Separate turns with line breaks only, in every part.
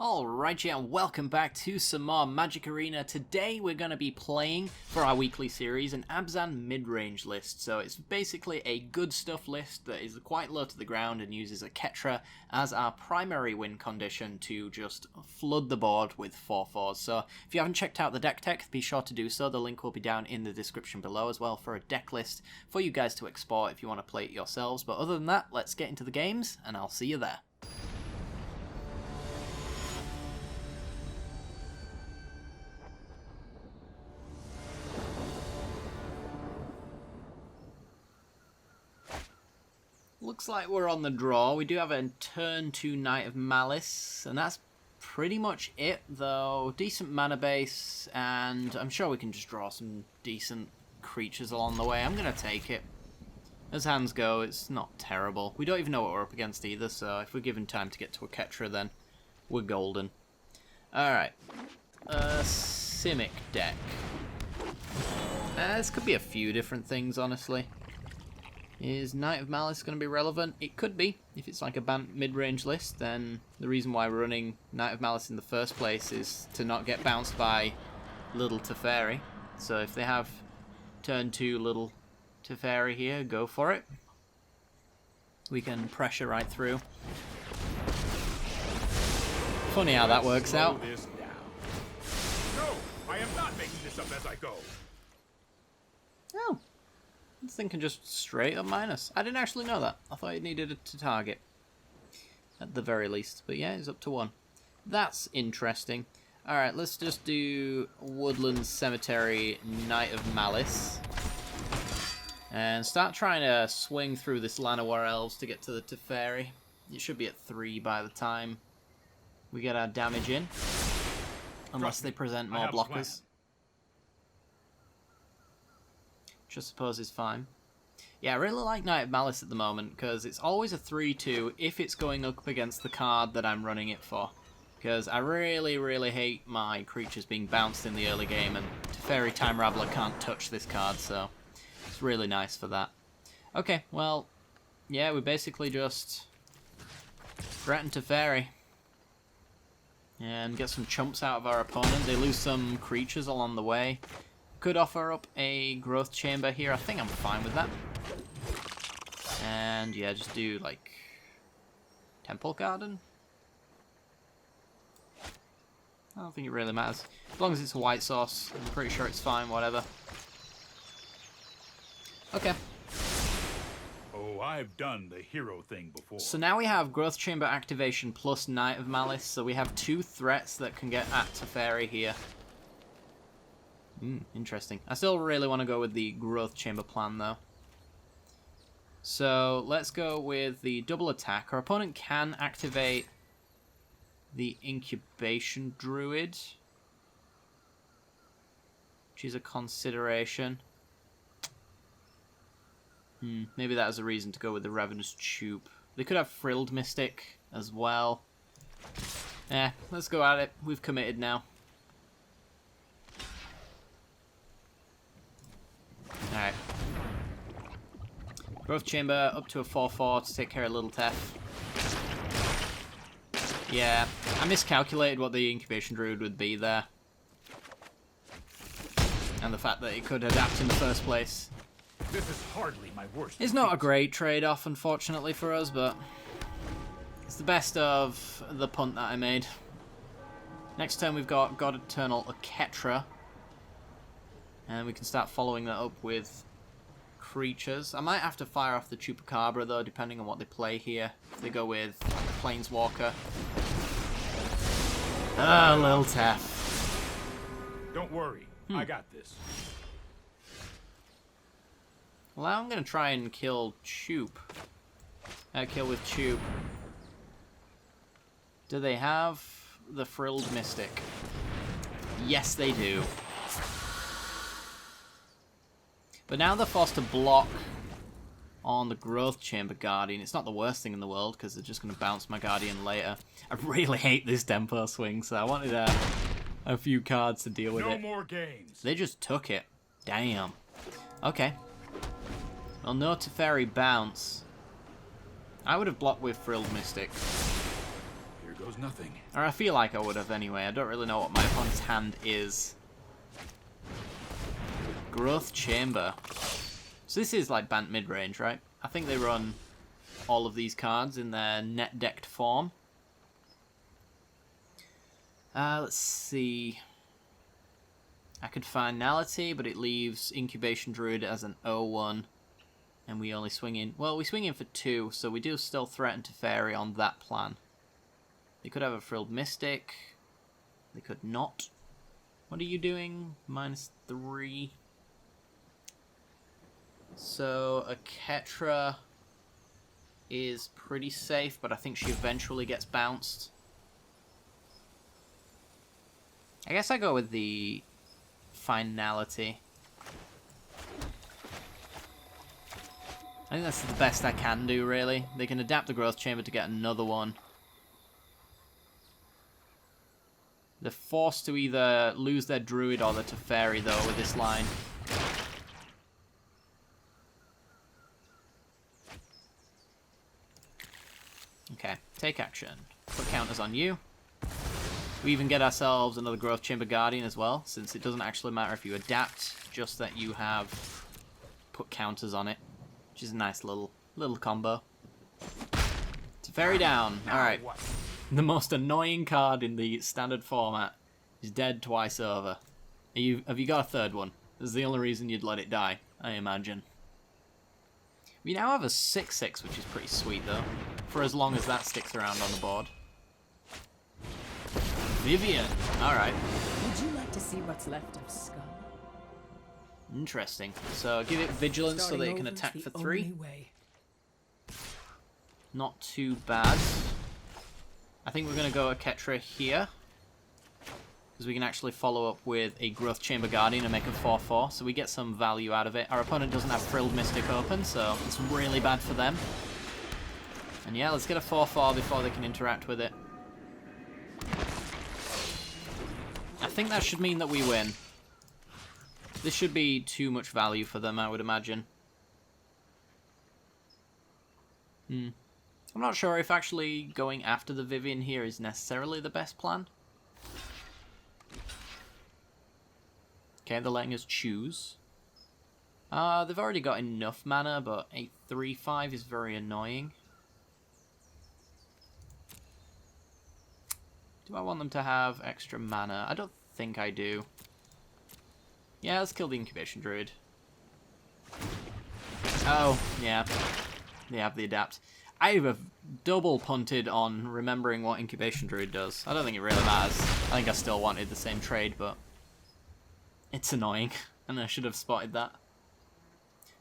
Alright, yeah, and welcome back to some more Magic Arena. Today we're going to be playing, for our weekly series, an Abzan Midrange list. So it's basically a good stuff list that is quite low to the ground and uses a Ketra as our primary win condition to just flood the board with 4/4s. So if you haven't checked out the deck tech, be sure to do so. The link will be down in the description below as well for a deck list for you guys to export if you want to play it yourselves. But other than that, let's get into the games and I'll see you there. Looks like we're on the draw. We do have a turn 2 Knight of Malice, and that's pretty much it, though. Decent mana base, and I'm sure we can just draw some decent creatures along the way. I'm going to take it. As hands go, it's not terrible. We don't even know what we're up against either, so if we're given time to get to a Ketra, then we're golden. Alright. Simic deck. This could be a few different things, honestly. Is Knight of Malice going to be relevant? It could be. If it's like a mid-range list, then the reason why we're running Knight of Malice in the first place is to not get bounced by Little Teferi. So if they have turn 2 Little Teferi here, go for it. We can pressure right through. Funny how that works out.
No, I am not making this up as I go.
Oh. This thing can just straight up minus. I didn't actually know that. I thought it needed it to target. At the very least. But yeah, it's up to 1. That's interesting. Alright, let's just do Woodland Cemetery Knight of Malice. And start trying to swing through this Llanowar Elves to get to the Teferi. It should be at 3 by the time we get our damage in. Unless they present more blockers. Which I suppose is fine. Yeah, I really like Knight of Malice at the moment, because it's always a 3/2 if it's going up against the card that I'm running it for. Because I really, really hate my creatures being bounced in the early game, and Teferi Time Raveler can't touch this card, so it's really nice for that. Okay, well, yeah, we basically just threaten Teferi. And get some chumps out of our opponent. They lose some creatures along the way. Could offer up a growth chamber here. I think I'm fine with that. And yeah, just do like Temple Garden. I don't think it really matters. As long as it's a white source, I'm pretty sure it's fine, whatever. Okay.
Oh, I've done the hero thing before.
So now we have growth chamber activation plus Knight of Malice. So we have 2 threats that can get at Teferi here. Interesting. I still really want to go with the growth chamber plan though. So let's go with the double attack. Our opponent can activate the incubation druid, which is a consideration. Maybe that is a reason to go with the Ravenous Tube. They could have Frilled Mystic as well. Yeah, let's go at it. We've committed now. Alright. Growth Chamber up to a 4/4 to take care of Little Tef. Yeah, I miscalculated what the Incubation Druid would be there. And the fact that it could adapt in the first place.
This is hardly my worst.
It's not a great trade-off, unfortunately, for us, but it's the best of the punt that I made. Next turn we've got God Eternal Ketra. And we can start following that up with creatures. I might have to fire off the Chupacabra, though, depending on what they play here. If they go with Planeswalker. Ah, Lil Tef.
Don't worry, I got this.
Well, I'm going to try and kill Chup. Kill with Chup. Do they have the Frilled Mystic? Yes, they do. But now they're forced to block on the Growth Chamber Guardian. It's not the worst thing in the world, because they're just going to bounce my Guardian later. I really hate this Tempo swing, so I wanted a few cards to deal with it.
No more games.
They just took it. Damn. Okay. Well, no Teferi bounce. I would have blocked with Frilled Mystic.
Here goes nothing.
Or I feel like I would have anyway. I don't really know what my opponent's hand is. Growth Chamber. So this is like Abzan Midrange, right? I think they run all of these cards in their net decked form. Let's see. I could Finality, but it leaves Incubation Druid as an 0-1. And we only swing in... Well, we swing in for 2, so we do still threaten to Fairy on that plan. They could have a Frilled Mystic. They could not. What are you doing? -3. So, a Ketra is pretty safe, but I think she eventually gets bounced. I guess I go with the Finality. I think that's the best I can do, really. They can adapt the Growth Chamber to get another one. They're forced to either lose their Druid or their Teferi, though, with this line. Okay, take action. Put counters on you. We even get ourselves another Growth Chamber Guardian as well, since it doesn't actually matter if you adapt, just that you have put counters on it, which is a nice little combo. Teferi down. Alright. The most annoying card in the standard format is dead twice over. Have you got a third one? This is the only reason you'd let it die, I imagine. We now have a 6/6, which is pretty sweet, though, for as long as that sticks around on the board. Vivian. Alright.
Would you like to see what's left of Skull?
Interesting. So give it Vigilance so that it can attack for 3. Not too bad. I think we're going to go a Ketra here, because we can actually follow up with a Growth Chamber Guardian and make a 4/4, so we get some value out of it. Our opponent doesn't have Frilled Mystic open, so it's really bad for them. And yeah, let's get a 4/4 before they can interact with it. I think that should mean that we win. This should be too much value for them, I would imagine. I'm not sure if actually going after the Vivian here is necessarily the best plan. Okay, they're letting us choose. They've already got enough mana, but a 3/5 is very annoying. Do I want them to have extra mana? I don't think I do. Yeah, let's kill the Incubation Druid. Oh, yeah. They have the adapt. I have double punted on remembering what Incubation Druid does. I don't think it really matters. I think I still wanted the same trade, but it's annoying, and I should have spotted that.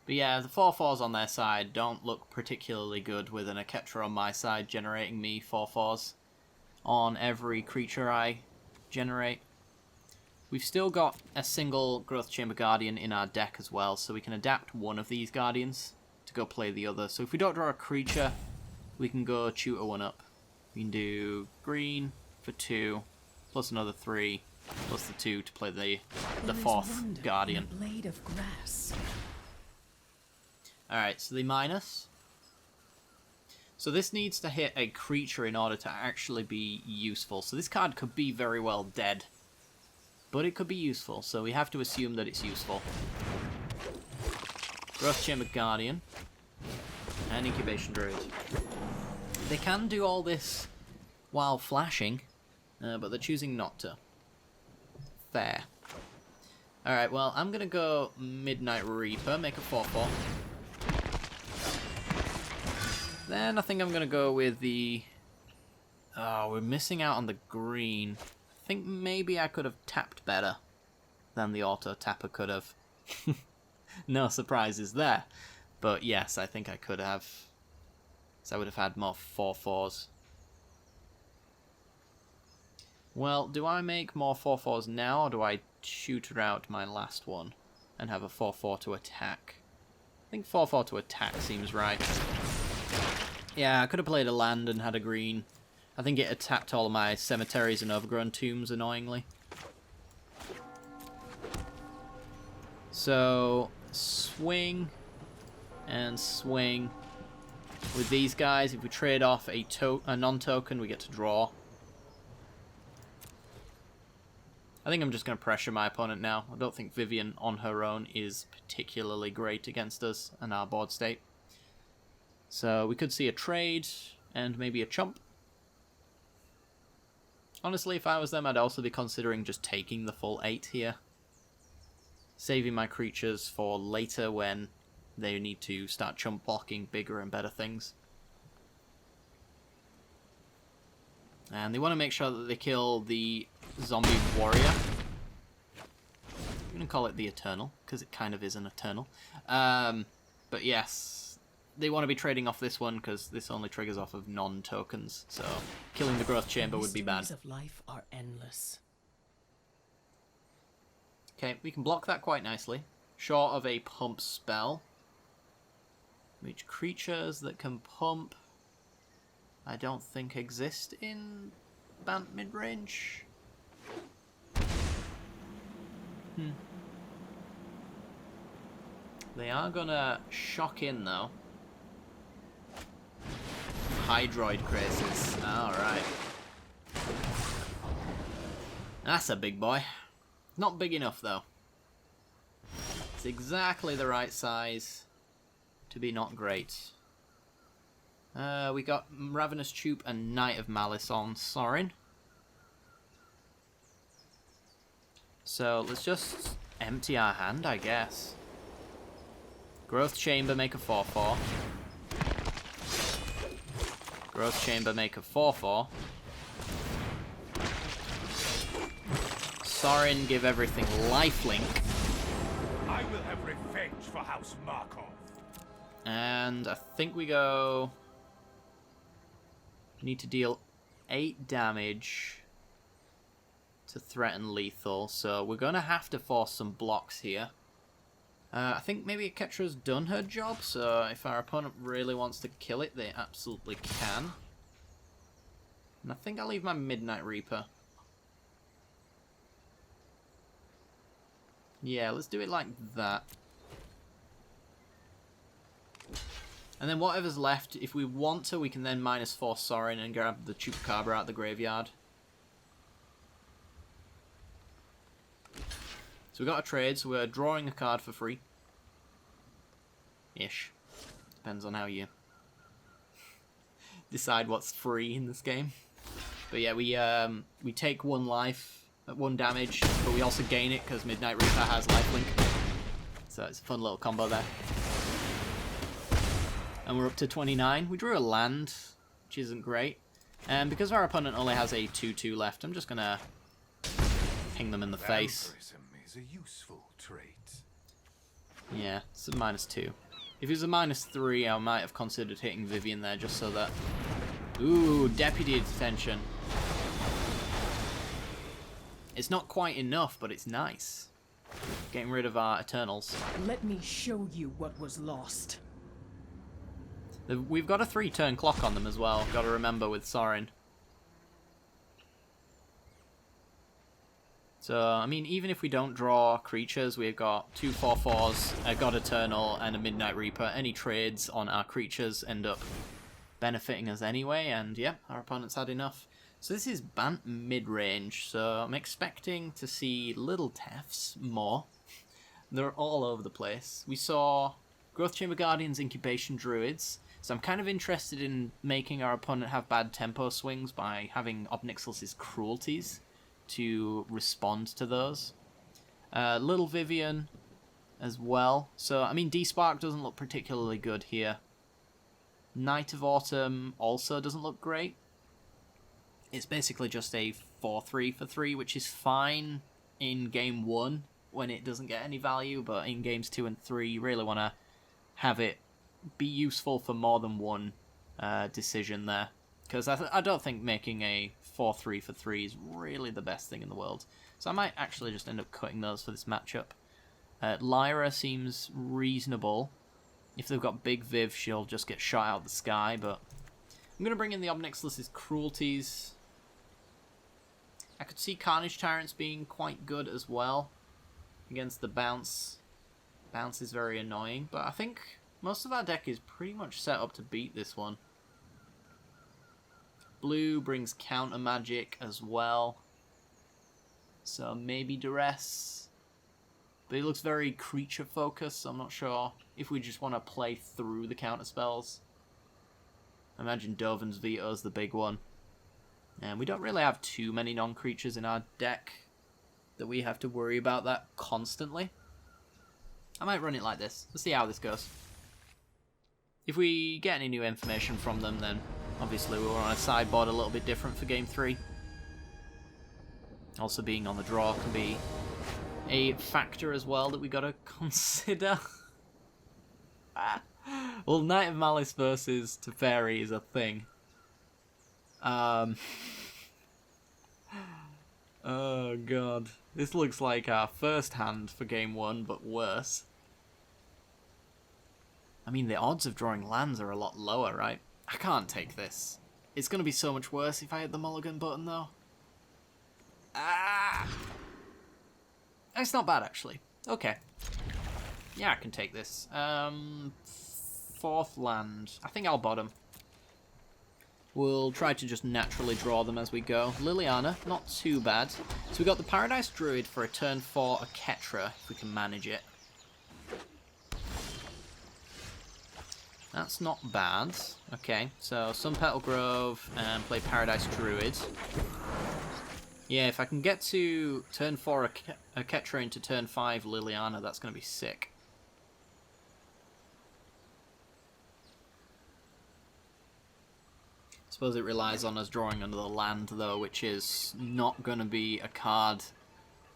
But yeah, the 4/4s on their side don't look particularly good with an Aketra on my side generating me 4/4s on every creature I generate. We've still got a single Growth Chamber Guardian in our deck as well, so we can adapt one of these Guardians to go play the other. So if we don't draw a creature, we can go tutor one up. We can do green for 2, plus another 3, plus the 2 to play the 4th Guardian.
Blade of grass.
Alright, so the minus. So this needs to hit a creature in order to actually be useful. So this card could be very well dead, but it could be useful, so we have to assume that it's useful. Growth Chamber Guardian and Incubation Druid. They can do all this while flashing, but they're choosing not to. Fair. Alright, well, I'm going to go Midnight Reaper, make a 4/4. Then I think I'm going to go with the... Oh, we're missing out on the green. I think maybe I could have tapped better than the auto tapper could have. No surprises there. But yes, I think I could have. So I would have had more 4/4s. Well, do I make more 4/4s now, or do I tutor out my last one and have a 4/4 to attack? I think 4/4 to attack seems right. Yeah, I could have played a land and had a green. I think it attacked all of my cemeteries and overgrown tombs, annoyingly. So, swing and swing. With these guys, if we trade off a non-token, we get to draw. I think I'm just going to pressure my opponent now. I don't think Vivian on her own is particularly great against us and our board state. So we could see a trade and maybe a chump. Honestly, if I was them, I'd also be considering just taking the full 8 here. Saving my creatures for later when they need to start chump blocking bigger and better things. And they want to make sure that they kill the zombie warrior. I'm going to call it the Eternal, because it kind of is an Eternal. But yes, they want to be trading off this one, because this only triggers off of non-tokens. So killing the growth chamber would be bad.
Mysteries of life are endless.
Okay, we can block that quite nicely. Short of a pump spell. Which creatures that can pump I don't think exist in Abzan Midrange. They are gonna shock in though. Hydroid crazes. Alright. That's a big boy. Not big enough though. It's exactly the right size to be not great. We got Ravenous Choop and Knight of Malice on Sorin. So let's just empty our hand, I guess. Growth Chamber, make a 4/4. Growth Chamber, make a 4/4. Sorin, give everything lifelink.
I will have revenge for House Markov.
And I think we go... Need to deal 8 damage to threaten lethal, so we're going to have to force some blocks here. I think maybe Ketra's done her job, so if our opponent really wants to kill it, they absolutely can. And I think I'll leave my Midnight Reaper. Yeah, let's do it like that. And then whatever's left, if we want to, we can then -4 Sorin and grab the Chupacabra out the graveyard. So we got a trade, so we're drawing a card for free. Ish. Depends on how you decide what's free in this game. But yeah, we take 1 life at 1 damage, but we also gain it because Midnight Reaper has lifelink. So it's a fun little combo there. And we're up to 29. We drew a land, which isn't great. And because our opponent only has a 2/2 left, I'm just going to ping them in the face.
Vampirism is a useful trait.
Yeah, it's a -2. If it was a -3, I might have considered hitting Vivian there just so that... Ooh, Deputy Detention. It's not quite enough, but it's nice. Getting rid of our Eternals.
Let me show you what was lost.
We've got a 3-turn clock on them as well, got to remember with Sorin. So, I mean, even if we don't draw creatures, we've got 2 4/4s, a God Eternal, and a Midnight Reaper. Any trades on our creatures end up benefiting us anyway, and yeah, our opponent's had enough. So this is Abzan Midrange, so I'm expecting to see little Tefs more. They're all over the place. We saw Growth Chamber Guardians, Incubation Druids, so I'm kind of interested in making our opponent have bad tempo swings by having Obnixilus's Cruelties to respond to those. Little Vivian as well. So, I mean, D-Spark doesn't look particularly good here. Night of Autumn also doesn't look great. It's basically just a 4/3 for 3, which is fine in game 1 when it doesn't get any value, but in games 2 and 3 you really want to have it be useful for more than one decision there. Because I don't think making a 4/3 for 3 is really the best thing in the world. So I might actually just end up cutting those for this matchup. Lyra seems reasonable. If they've got Big Viv, she'll just get shot out of the sky, but I'm going to bring in the Obnixilus's Cruelties. I could see Carnage Tyrants being quite good as well against the bounce. Bounce is very annoying, but I think most of our deck is pretty much set up to beat this one. Blue brings counter magic as well. So maybe Duress. But it looks very creature focused, so I'm not sure if we just want to play through the counter spells. I imagine Dovin's Veto is the big one. And we don't really have too many non-creatures in our deck that we have to worry about that constantly. I might run it like this. Let's see how this goes. If we get any new information from them, then obviously we're on a sideboard a little bit different for Game 3. Also being on the draw can be a factor as well that we gotta consider. Well, Knight of Malice versus Teferi is a thing. Oh god. This looks like our first hand for Game 1, but worse. I mean, the odds of drawing lands are a lot lower, right? I can't take this. It's going to be so much worse if I hit the mulligan button, though. Ah! It's not bad, actually. Okay. Yeah, I can take this. Fourth land. I think I'll bottom. We'll try to just naturally draw them as we go. Liliana, not too bad. So we got the Paradise Druid for a turn 4 Aketra, if we can manage it. That's not bad. Okay, so Sun Petal Grove and play Paradise Druid. Yeah, if I can get to turn 4 Aketra into turn 5 Liliana, that's going to be sick. I suppose it relies on us drawing another land, though, which is not going to be a card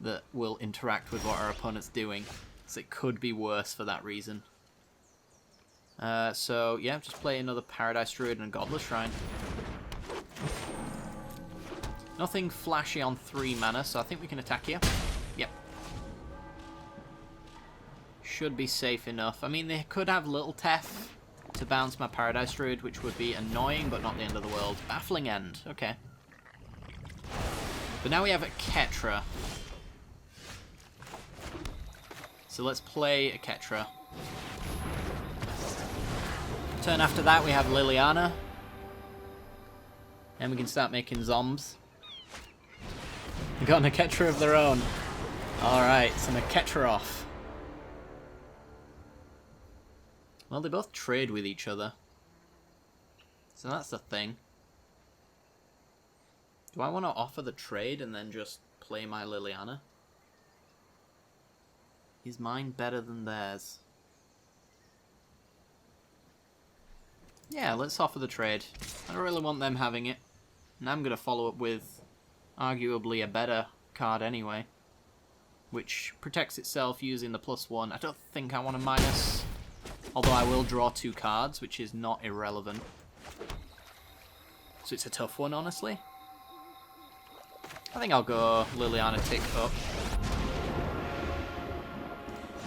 that will interact with what our opponent's doing. So it could be worse for that reason. So, yeah, just play another Paradise Druid and a Godless Shrine. Nothing flashy on 3 mana, so I think we can attack here. Yep. Should be safe enough. I mean, they could have Little Tef to bounce my Paradise Druid, which would be annoying, but not the end of the world. Baffling End, okay. But now we have a Ketra. So let's play a Ketra. Turn after that we have Liliana. And we can start making zombs. We got an Aketra of their own. Alright, so an Aketra off. Well, they both trade with each other. So that's the thing. Do I want to offer the trade and then just play my Liliana? Is mine better than theirs? Yeah, let's offer the trade. I don't really want them having it. And I'm going to follow up with arguably a better card anyway. Which protects itself using the +1. I don't think I want a minus. Although I will draw 2 cards, which is not irrelevant. So it's a tough one, honestly. I think I'll go Liliana tick up.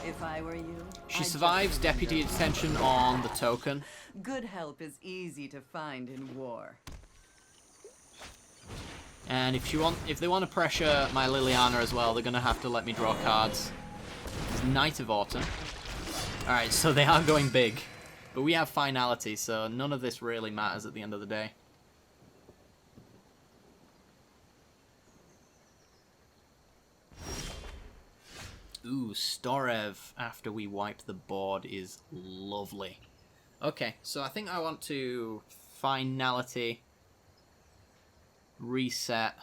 If I were you,
She survives Deputy Detention on the token.
good help is easy to find in war.
And if they want to pressure my Liliana as well, they're going to have to let me draw cards. There's Knight of Autumn. Alright, so they are going big. But we have finality, so none of this really matters at the end of the day. Ooh, Storev after we wipe the board is lovely. Okay, so I think I want to finality, reset.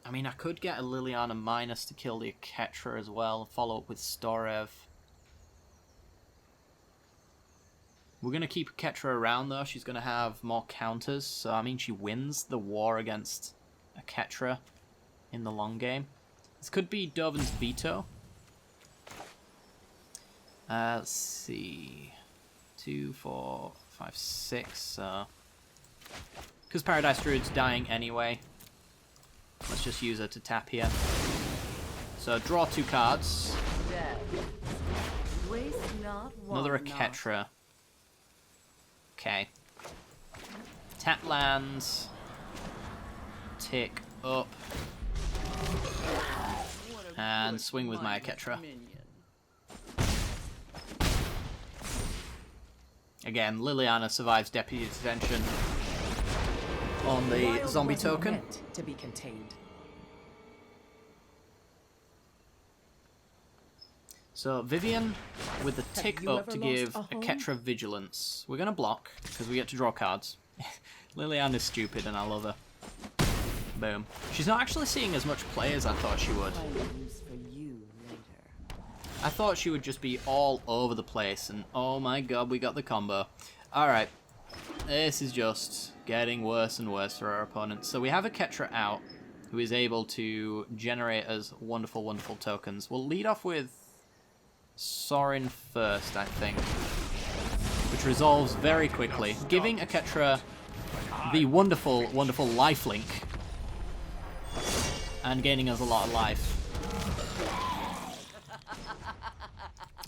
I mean, I could get a Liliana minus to kill the Aketra as well, follow up with Storev. We're going to keep Aketra around though, she's going to have more counters, so I mean she wins the war against Aketra in the long game. This could be Dovin's Veto. Let's see. 2, 4, 5, 6. Because Paradise Druid's dying anyway. Let's just use her to tap here. So draw 2 cards.
Death. Waste not,
Another
want not.
Aketra. Okay. Tap lands. Tick up. And swing with my Aketra. Again, Liliana survives Deputy Detention. on the
Wild
zombie
wasn't
token.
meant to be contained.
So Vivian with the tick
you
up
ever
to
lost
give
a
a
home?
Ketra Vigilance. We're going to block because we get to draw cards. Liliana is stupid and I love her. Boom. She's not actually seeing as much play as I thought she would.
Find use for you later.
I thought she would just be all over the place, and oh my god, we got the combo. Alright, this is just getting worse and worse for our opponents. So we have a Ketra out, who is able to generate us wonderful, wonderful tokens. We'll lead off with Sorin first, I think, which resolves very quickly, giving a Ketra the wonderful, wonderful lifelink, and gaining us a lot of life.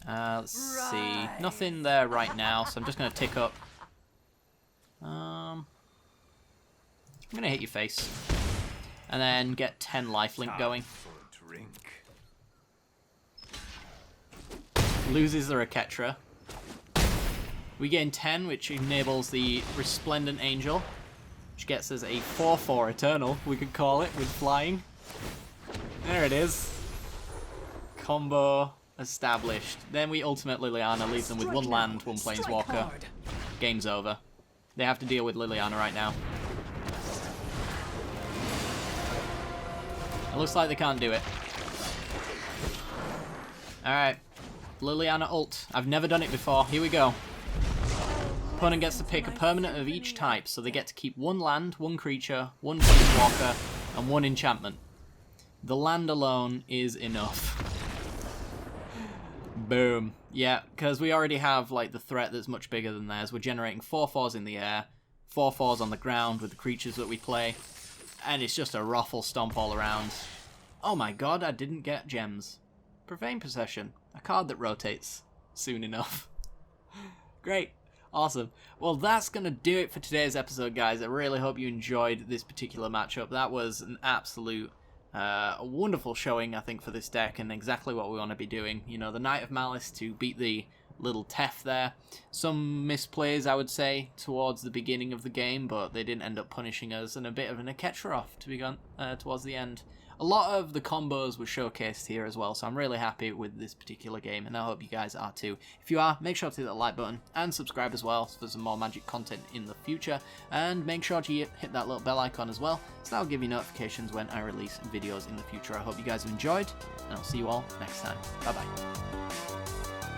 Let's see. Nothing there right now, so I'm just going to tick up. I'm going to hit your face. And then get 10 lifelink going.
For a drink.
Loses the Raketra. We gain 10, which enables the Resplendent Angel, which gets us a 4/4 Eternal, we could call it, with flying. There it is. Combo established. Then we ultimate Liliana, leave them with one land, one Planeswalker. Game's over. They have to deal with Liliana right now. It looks like they can't do it. Alright. Liliana ult. I've never done it before. Here we go. Opponent gets to pick a permanent of each type, so they get to keep one land, one creature, one Planeswalker, and one enchantment. The land alone is enough. Boom. Yeah, because we already have like the threat that's much bigger than theirs. We're generating 4/4s in the air, 4/4s on the ground with the creatures that we play, and it's just a ruffle stomp all around. Oh my god, I didn't get gems. Profane Possession, a card that rotates soon enough. Great. Awesome. Well, that's going to do it for today's episode, guys. I really hope you enjoyed this particular matchup. That was an absolute wonderful showing, I think, for this deck, and exactly what we want to be doing. You know, the Knight of Malice to beat the little Tef there. Some misplays, I would say, towards the beginning of the game, but they didn't end up punishing us, and a bit of an Aketra off to be gone towards the end. A lot of the combos were showcased here as well, so I'm really happy with this particular game, and I hope you guys are too. If you are, make sure to hit that like button and subscribe as well for some more Magic content in the future, and make sure to hit that little bell icon as well, so that'll give you notifications when I release videos in the future. I hope you guys have enjoyed, and I'll see you all next time. Bye bye.